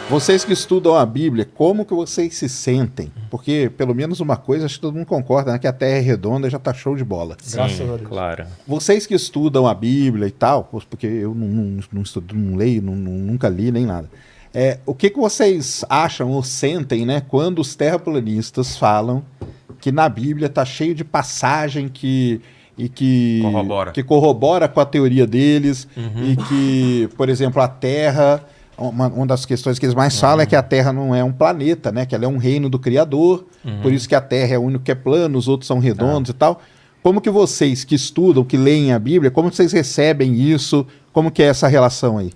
Vocês que estudam a Bíblia, como que vocês se sentem? Porque, pelo menos uma coisa, acho que todo mundo concorda, né? Que a Terra é redonda e já tá show de bola. Sim, claro. Vocês que estudam a Bíblia e tal, porque eu não estudo, não leio, nunca li nem nada. O que vocês acham ou sentem, né? Quando os terraplanistas falam que na Bíblia tá cheio de passagem que corrobora com a teoria deles e que, por exemplo, a Terra... Uma das questões que eles mais falam é que a Terra não é um planeta, né? Que ela é um reino do Criador, por isso que a Terra é o único que é plano, os outros são redondos e tal. Como que vocês que estudam, que leem a Bíblia, como vocês recebem isso? Como que é essa relação aí?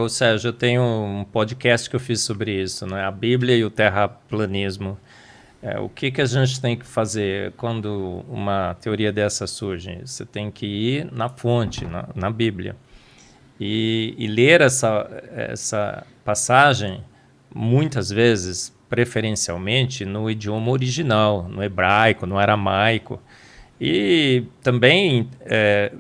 Ô Sérgio, eu tenho um podcast que eu fiz sobre isso, né? A Bíblia e o terraplanismo. O que a gente tem que fazer quando uma teoria dessa surge? Você tem que ir na fonte, na Bíblia. E ler essa passagem, muitas vezes, preferencialmente, no idioma original, no hebraico, no aramaico. E também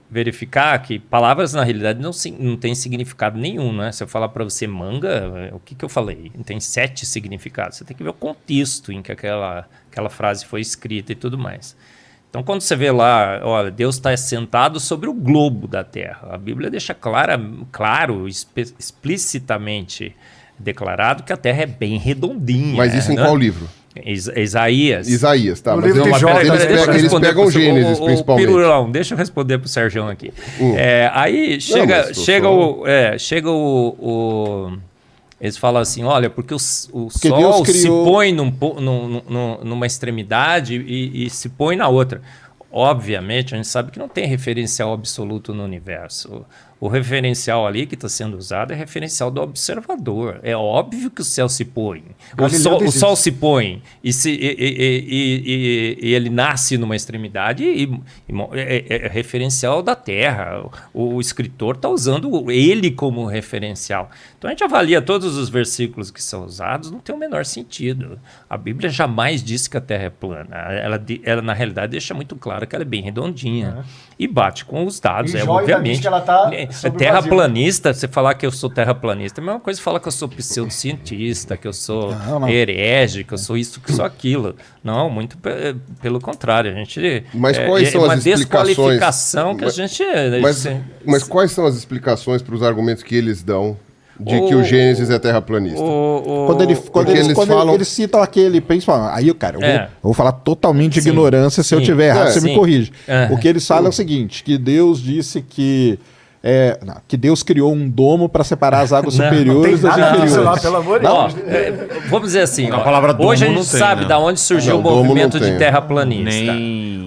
verificar que palavras, na realidade, não têm significado nenhum, né? Se eu falar para você manga, o que eu falei? Tem 7 significados. Você tem que ver o contexto em que aquela frase foi escrita e tudo mais. Então, quando você vê lá, olha, Deus está sentado sobre o globo da Terra. A Bíblia deixa claro, explicitamente declarado que a Terra é bem redondinha. Mas isso em qual livro? Isaías. Isaías, tá. No Mas livro de Jó, eles pegam Gênesis, principalmente. Pirulão, deixa eu responder pro Sérgio aqui. Aí chega o eles falam assim, olha, porque o Sol se põe numa extremidade e se põe na outra. Obviamente, a gente sabe que não tem referencial absoluto no universo. O referencial ali que está sendo usado é referencial do observador. É óbvio que o céu se põe. O Sol se põe e ele nasce numa extremidade é referencial da Terra. O escritor está usando ele como referencial. Então a gente avalia todos os versículos que são usados, não tem o menor sentido. A Bíblia jamais disse que a Terra é plana. Ela na realidade, deixa muito claro que ela é bem redondinha. E bate com os dados, obviamente. Que ela tá terraplanista, você falar que eu sou terraplanista, é a mesma coisa falar que eu sou pseudocientista, que eu sou herege, que eu sou isso, que eu sou aquilo. Não, muito pelo contrário. A gente, mas quais são as desqualificação que a gente... Mas quais são as explicações para os argumentos que eles dão de que o Gênesis é terraplanista? Quando eles citam aquele, principalmente, aí, cara, eu vou falar totalmente de ignorância, se eu tiver errado, você me corrige. O que eles falam é o seguinte, que Deus disse que Deus criou um domo para separar as águas superiores das inferiores. Pelo amor de Deus. Vamos dizer assim, hoje a gente sabe de onde surgiu o movimento de terraplanista.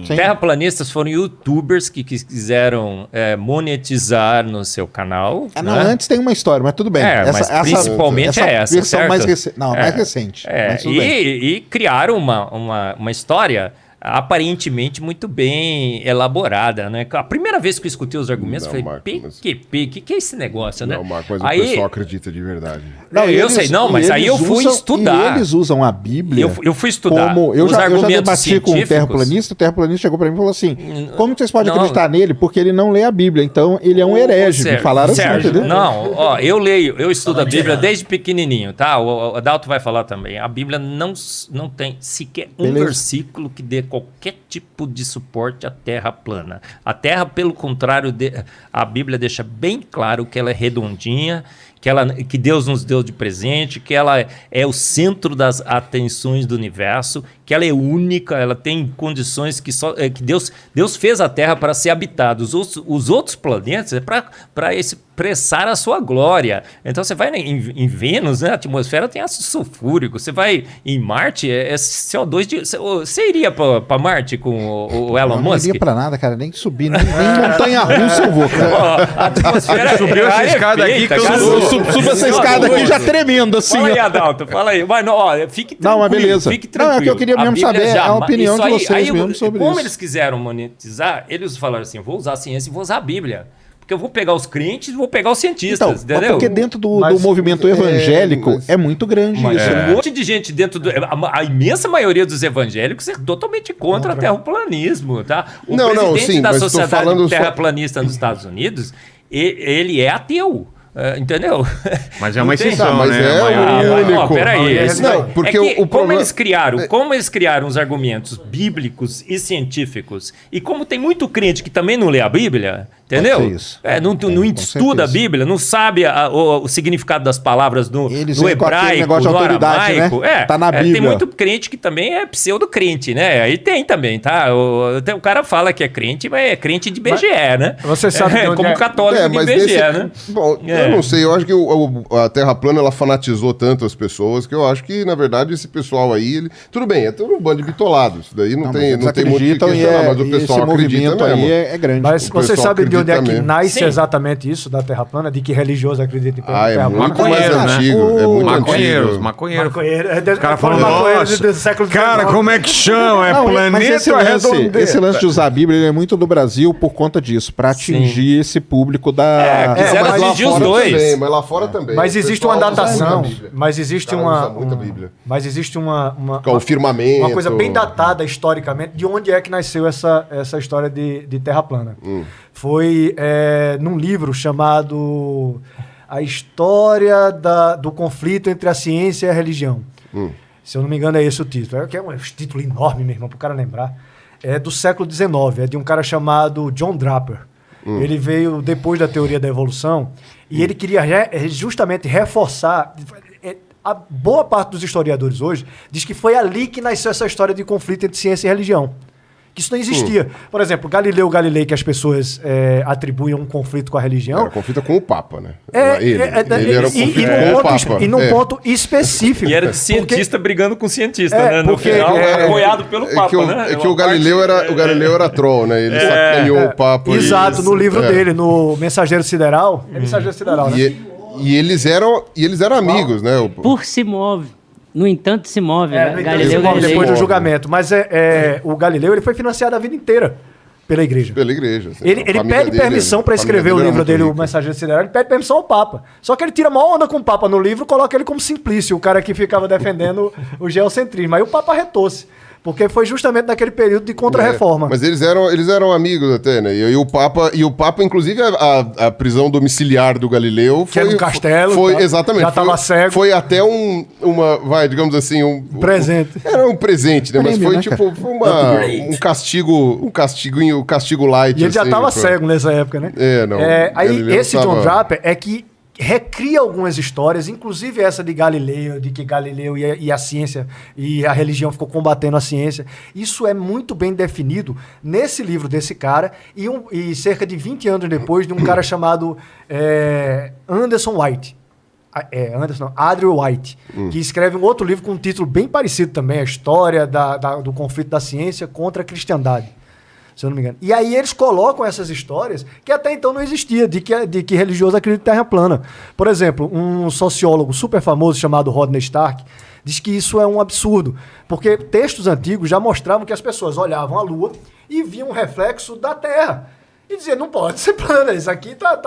Terraplanistas foram youtubers que quiseram monetizar no seu canal. Antes tem uma história, mas tudo bem. Mas principalmente essa versão certo? Mais recente. E criaram uma história aparentemente muito bem elaborada, né? A primeira vez que eu escutei os argumentos, eu falei, PQP, o que é esse negócio, né? Não, Marco, mas o pessoal acredita de verdade. Eu sei, mas aí eu fui estudar. E eles usam a Bíblia. Eu fui estudar. Eu já debati com o terraplanista chegou pra mim e falou assim: como que vocês podem acreditar nele? Porque ele não lê a Bíblia, então ele é um herege. Me falaram assim, entendeu? Não, eu estudo a Bíblia desde pequenininho, tá? O Adalto vai falar também. A Bíblia não tem sequer um versículo que dê qualquer tipo de suporte à Terra plana. A Terra, pelo contrário, a Bíblia deixa bem claro que ela é redondinha, que Deus nos deu de presente, que ela é o centro das atenções do universo, que ela é única, ela tem condições que Deus fez a Terra para ser habitada. Os outros planetas é para expressar a sua glória. Então você vai em Vênus, né, a atmosfera tem ácido sulfúrico. Você vai em Marte, é CO2. Você iria para Marte com o Elon Musk? Não iria para nada, cara, nem subir, nem montanha-russa eu vou, cara. A atmosfera subiu essa escada aqui, suba essa escada aqui já tremendo assim. Fala aí, Adalto, fala aí. Mas fique tranquilo. Não, mas beleza. Fique tranquilo. Não, é que eu queria mesmo saber a opinião de vocês mesmo sobre isso. Como eles quiseram monetizar, eles falaram assim, vou usar a ciência e vou usar a Bíblia. Porque eu vou pegar os crentes e vou pegar os cientistas, entendeu? Porque dentro do movimento evangélico é muito grande isso. Um monte de gente dentro a imensa maioria dos evangélicos é totalmente contra o terraplanismo, tá? O presidente da Sociedade Terraplanista nos Estados Unidos, ele é ateu. Entendeu? Mas é uma exceção, mas né? é o único. Peraí. Não, porque o como problema... eles criaram os argumentos bíblicos e científicos, e como tem muito crente que também não lê a Bíblia, entendeu? Isso. Não estuda a Bíblia, não sabe o significado das palavras no hebraico, no aramaico. Né? Tá na Bíblia. Tem muito crente que também é pseudo-crente, né? Aí tem também, tá? O cara fala que é crente, mas é crente de BGE, né? Você sabe de onde como católico de BGE, né? Bom, eu não sei, eu acho que a Terra plana ela fanatizou tanto as pessoas que eu acho que, na verdade, esse pessoal aí, tudo bem, é todo um bando de bitolados. Daí não tem muito o que questionar, mas o pessoal acredita mesmo. Aí é grande. Mas você sabe de onde é que nasce Sim. exatamente isso da Terra plana? De que religioso acredita em Terra É plana? muito mais antigo. É muito antigo. Maconheiro. O cara falou, nossa, do século cara, XIX. como é que chama? É Não, mas planeta ou é redondeira? esse lance de usar a Bíblia ele é muito do Brasil por conta disso, para atingir esse público da... quiseram mas lá atingir os fora dois. também, mas lá fora também. Mas existe uma datação, mas existe uma... muita Bíblia. Mas existe uma Que é o firmamento. uma coisa bem datada historicamente de onde é que nasceu essa história de Terra plana. Foi num livro chamado A História do Conflito entre a Ciência e a Religião. Se eu não me engano é esse o título. É um título enorme, meu irmão, para o cara lembrar. É do século XIX, é de um cara chamado John Draper. Ele veio depois da teoria da evolução e ele queria justamente reforçar... A boa parte dos historiadores hoje diz que foi ali que nasceu essa história de conflito entre ciência e religião. Que isso não existia. Por exemplo, Galileu Galilei, que as pessoas atribuem um conflito com a religião. Era conflito com o Papa, né? Ele era conflito com o Papa. E num ponto específico. E era de cientista brigando com cientista, né? No porque, final, apoiado pelo Papa, né? É que o Galileu era troll, né? Ele sacaneou o Papa. Exato, no livro dele, no Mensageiro Sideral. É Mensageiro Sideral, né? E eles eram amigos, né? Por se move. No entanto, se move, né? Galileu depois do julgamento. Mas o Galileu ele foi financiado a vida inteira pela igreja. Pela igreja. Assim, Ele pede permissão para escrever o livro dele, O Mensageiro Sideral. Ele pede permissão ao Papa. Só que ele tira uma onda com o Papa no livro, coloca ele como Simplício, o cara que ficava defendendo o geocentrismo. Aí o Papa retou-se. Porque foi justamente naquele período de contra-reforma. Mas eles eram amigos até, né? E o Papa, inclusive, a prisão domiciliar do Galileu foi... Que era um castelo. Foi, exatamente. Já estava cego. Foi até digamos assim... Um presente. Era um presente, né? Mas foi, né, tipo, um castigo light. E ele já assim, estava cego nessa época, né? Não. Aí Galileu esse John Draper é que recria algumas histórias, inclusive essa de Galileu, de que Galileu e a ciência e a religião ficou combatendo a ciência. Isso é muito bem definido nesse livro desse cara e cerca de 20 anos depois de um cara chamado Anderson White. Adriel White, que escreve um outro livro com um título bem parecido também, a história do conflito da ciência contra a cristandade. Se eu não me engano. E aí eles colocam essas histórias que até então não existia, de que religioso acredita em terra plana. Por exemplo, um sociólogo super famoso chamado Rodney Stark diz que isso é um absurdo, porque textos antigos já mostravam que as pessoas olhavam a Lua e viam um reflexo da Terra. E dizer, não pode ser plana, isso aqui tá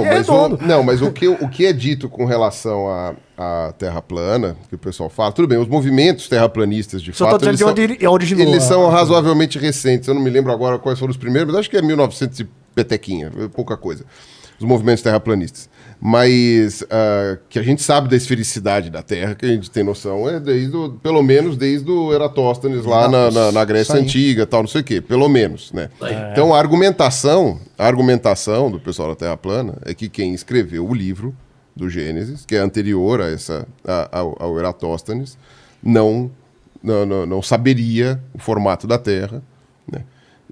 redondo. Mas o que é dito com relação à Terra plana, que o pessoal fala, tudo bem, os movimentos terraplanistas, de fato, eles são razoavelmente recentes. Eu não me lembro agora quais foram os primeiros, mas acho que é 1900 e petequinha, pouca coisa. Os movimentos terraplanistas. Mas que a gente sabe da esfericidade da Terra, que a gente tem noção, pelo menos desde o Eratóstenes lá na Grécia Antiga, tal, não sei o quê, pelo menos, né? Então a argumentação do pessoal da Terra plana é que quem escreveu o livro do Gênesis, que é anterior ao Eratóstenes, não saberia o formato da Terra, né?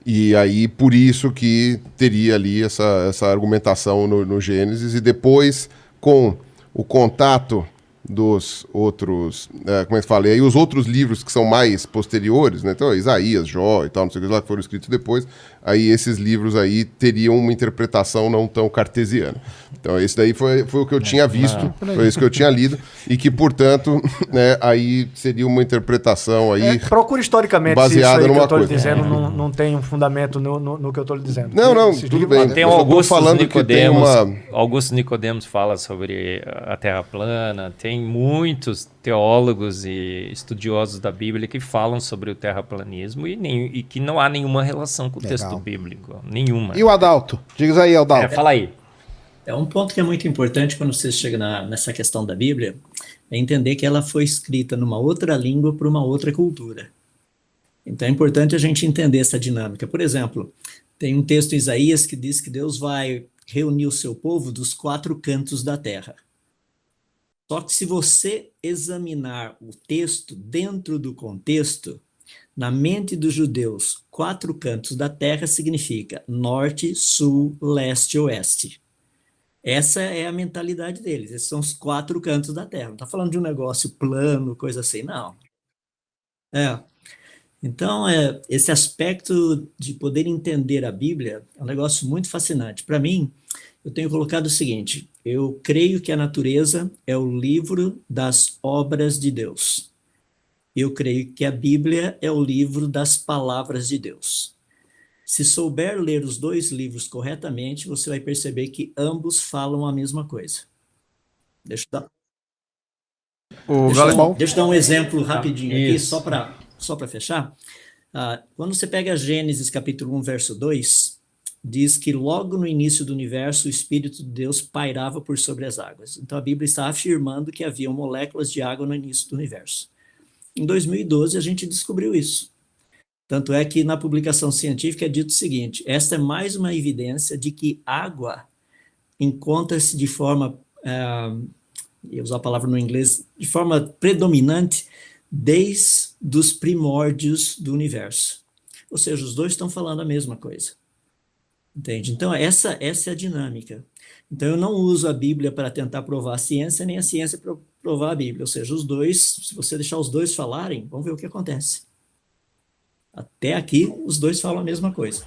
E aí, por isso que teria ali essa argumentação no Gênesis, e depois, com o contato dos outros, como é que fala? E aí os outros livros que são mais posteriores, né? Então, Isaías, Jó e tal, não sei o que lá, que foram escritos depois, aí esses livros aí teriam uma interpretação não tão cartesiana. Então, esse daí foi o que eu tinha visto, foi isso que eu tinha lido, e que, portanto, né, aí seria uma interpretação aí procura historicamente baseada se isso aí numa que eu estou lhe coisa. dizendo não tem um fundamento no que eu estou lhe dizendo. Não, Esses tudo livros- bem. Tem o Eu tô Augusto falando que tem Nicodemos. uma- Augusto Nicodemos fala sobre a Terra plana. Tem muitos teólogos e estudiosos da Bíblia que falam sobre o terraplanismo e que não há nenhuma relação com o texto bíblico. Nenhuma. E o Adalto? Diga aí, Adalto. Fala aí. É um ponto que é muito importante quando você chega nessa questão da Bíblia, é entender que ela foi escrita numa outra língua para uma outra cultura. Então é importante a gente entender essa dinâmica. Por exemplo, tem um texto em Isaías que diz que Deus vai reunir o seu povo dos 4 cantos da terra. Só que se você examinar o texto dentro do contexto, na mente dos judeus, 4 cantos da terra significa norte, sul, leste e oeste. Essa é a mentalidade deles. Esses são os 4 cantos da Terra. Não está falando de um negócio plano, coisa assim, não. Então, esse aspecto de poder entender a Bíblia é um negócio muito fascinante. Para mim, eu tenho colocado o seguinte: eu creio que a natureza é o livro das obras de Deus. Eu creio que a Bíblia é o livro das palavras de Deus. Se souber ler os 2 livros corretamente, você vai perceber que ambos falam a mesma coisa. Deixa eu dar um exemplo rapidinho aqui, só para fechar. Quando você pega Gênesis capítulo 1, verso 2, diz que logo no início do universo o Espírito de Deus pairava por sobre as águas. Então a Bíblia está afirmando que havia moléculas de água no início do universo. Em 2012 a gente descobriu isso. Tanto é que na publicação científica é dito o seguinte: esta é mais uma evidência de que água encontra-se de forma, eu usar a palavra no inglês, de forma predominante desde os primórdios do universo. Ou seja, os dois estão falando a mesma coisa. Entende? Então, essa é a dinâmica. Então, eu não uso a Bíblia para tentar provar a ciência, nem a ciência para provar a Bíblia. Ou seja, os dois, se você deixar os dois falarem, vamos ver o que acontece. Até aqui, os dois falam a mesma coisa.